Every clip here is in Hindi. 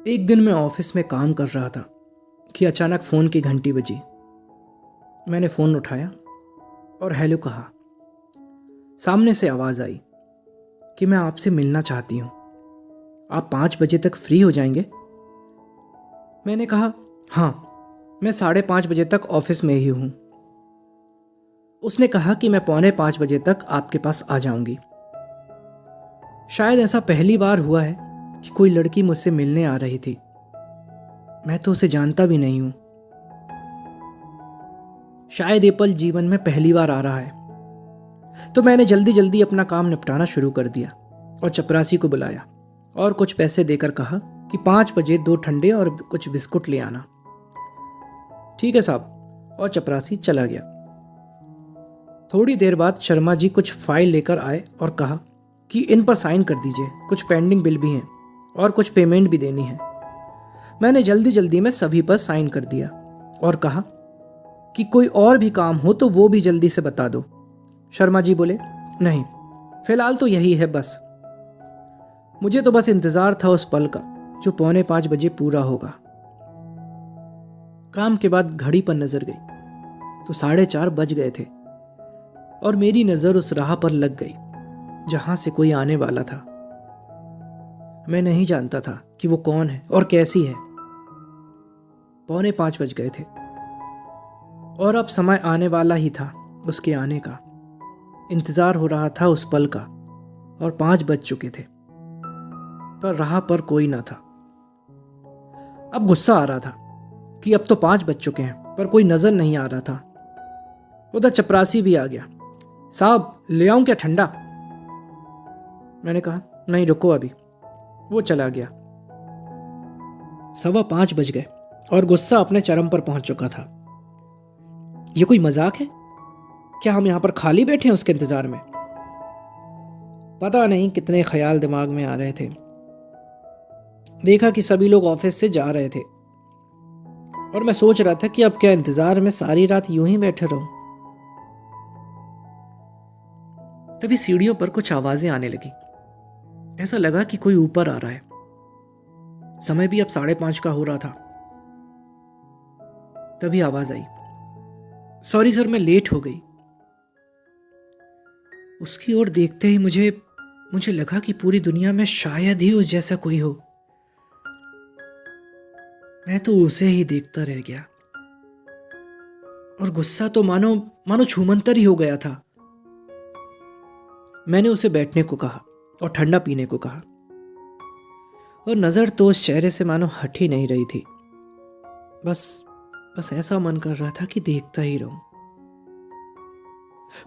एक दिन मैं ऑफिस में काम कर रहा था कि अचानक फ़ोन की घंटी बजी। मैंने फ़ोन उठाया और हेलो कहा। सामने से आवाज़ आई कि मैं आपसे मिलना चाहती हूँ, आप 5 बजे तक फ्री हो जाएंगे? मैंने कहा हाँ, मैं 5:30 बजे तक ऑफिस में ही हूँ। उसने कहा कि मैं 4:45 बजे तक आपके पास आ जाऊंगी। शायद ऐसा पहली बार हुआ है कि कोई लड़की मुझसे मिलने आ रही थी। मैं तो उसे जानता भी नहीं हूं। शायद ये पल जीवन में पहली बार आ रहा है। तो मैंने जल्दी जल्दी अपना काम निपटाना शुरू कर दिया और चपरासी को बुलाया और कुछ पैसे देकर कहा कि 5 बजे 2 ठंडे और कुछ बिस्कुट ले आना। ठीक है साहब, और चपरासी चला गया। थोड़ी देर बाद शर्मा जी कुछ फाइल लेकर आए और कहा कि इन पर साइन कर दीजिए, कुछ पेंडिंग बिल भी हैं और कुछ पेमेंट भी देनी है। मैंने जल्दी जल्दी में सभी पर साइन कर दिया और कहा कि कोई और भी काम हो तो वो भी जल्दी से बता दो। शर्मा जी बोले, नहीं, फिलहाल तो यही है बस। मुझे तो बस इंतजार था उस पल का जो 4:45 बजे पूरा होगा। काम के बाद घड़ी पर नजर गई तो 4:30 बज गए थे और मेरी नजर उस राह पर लग गई जहां से कोई आने वाला था। मैं नहीं जानता था कि वो कौन है और कैसी है। 4:45 बज गए थे और अब समय आने वाला ही था उसके आने का। इंतजार हो रहा था उस पल का और 5 बज चुके थे पर राह पर कोई ना था। अब गुस्सा आ रहा था कि अब तो 5 बज चुके हैं पर कोई नजर नहीं आ रहा था। उधर चपरासी भी आ गया। साहब, ले आऊं क्या ठंडा? मैंने कहा नहीं, रुको अभी। वो चला गया। 5:15 बज गए और गुस्सा अपने चरम पर पहुंच चुका था। ये कोई मजाक है? क्या हम यहां पर खाली बैठे हैं उसके इंतजार में? पता नहीं कितने ख्याल दिमाग में आ रहे थे। देखा कि सभी लोग ऑफिस से जा रहे थे और मैं सोच रहा था कि अब क्या इंतजार में सारी रात यूं ही बैठे रहूं। तभी सीढ़ियों पर कुछ आवाजें आने लगी। ऐसा लगा कि कोई ऊपर आ रहा है। समय भी अब 5:30 का हो रहा था। तभी आवाज आई, सॉरी सर, मैं लेट हो गई। उसकी ओर देखते ही मुझे लगा कि पूरी दुनिया में शायद ही उस जैसा कोई हो। मैं तो उसे ही देखता रह गया और गुस्सा तो मानो छूमंतर ही हो गया था। मैंने उसे बैठने को कहा और ठंडा पीने को कहा और नजर तो उस चेहरे से मानो हट ही नहीं रही थी। बस ऐसा मन कर रहा था कि देखता ही रहूं।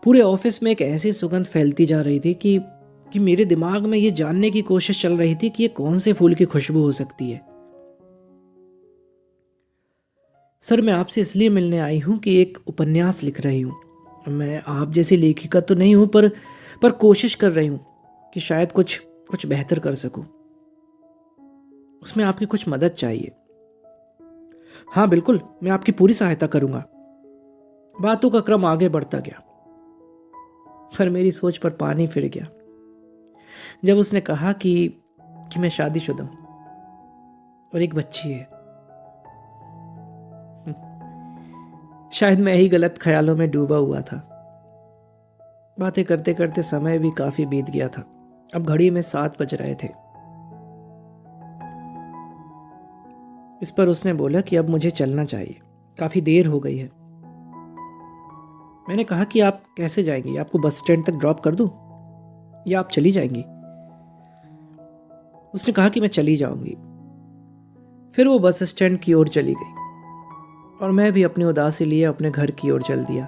पूरे ऑफिस में एक ऐसी सुगंध फैलती जा रही थी कि मेरे दिमाग में ये जानने की कोशिश चल रही थी कि ये कौन से फूल की खुशबू हो सकती है। सर, मैं आपसे इसलिए मिलने आई हूं कि एक उपन्यास लिख रही हूं। मैं आप जैसी लेखिका तो नहीं हूं पर कोशिश कर रही हूं कि शायद कुछ बेहतर कर सकूं। उसमें आपकी कुछ मदद चाहिए। हाँ बिल्कुल, मैं आपकी पूरी सहायता करूंगा। बातों का क्रम आगे बढ़ता गया पर मेरी सोच पर पानी फिर गया जब उसने कहा कि मैं शादीशुदा हूं और एक बच्ची है। शायद मैं ही गलत ख्यालों में डूबा हुआ था। बातें करते करते समय भी काफी बीत गया था। अब घड़ी में 7 बज रहे थे। इस पर उसने बोला कि अब मुझे चलना चाहिए, काफी देर हो गई है। मैंने कहा कि आप कैसे जाएंगी? आपको बस स्टैंड तक ड्रॉप कर दूं या आप चली जाएंगी? उसने कहा कि मैं चली जाऊंगी। फिर वो बस स्टैंड की ओर चली गई और मैं भी अपनी उदासी लिए अपने घर की ओर चल दिया।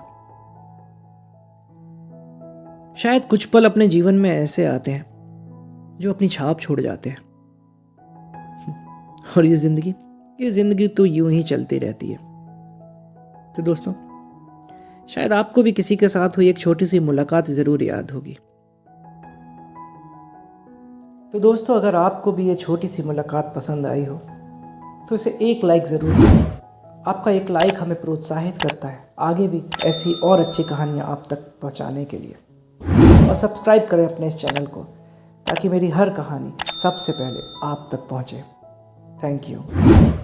शायद कुछ पल अपने जीवन में ऐसे आते हैं जो अपनी छाप छोड़ जाते हैं और ये जिंदगी तो यूं ही चलती रहती है। तो दोस्तों, शायद आपको भी किसी के साथ हुई एक छोटी सी मुलाकात जरूर याद होगी। तो दोस्तों, अगर आपको भी ये छोटी सी मुलाकात पसंद आई हो तो इसे एक लाइक जरूर करें। आपका एक लाइक हमें प्रोत्साहित करता है आगे भी ऐसी और अच्छी कहानियां आप तक पहुंचाने के लिए। और सब्सक्राइब करें अपने इस चैनल को ताकि मेरी हर कहानी सबसे पहले आप तक पहुंचे। Thank you.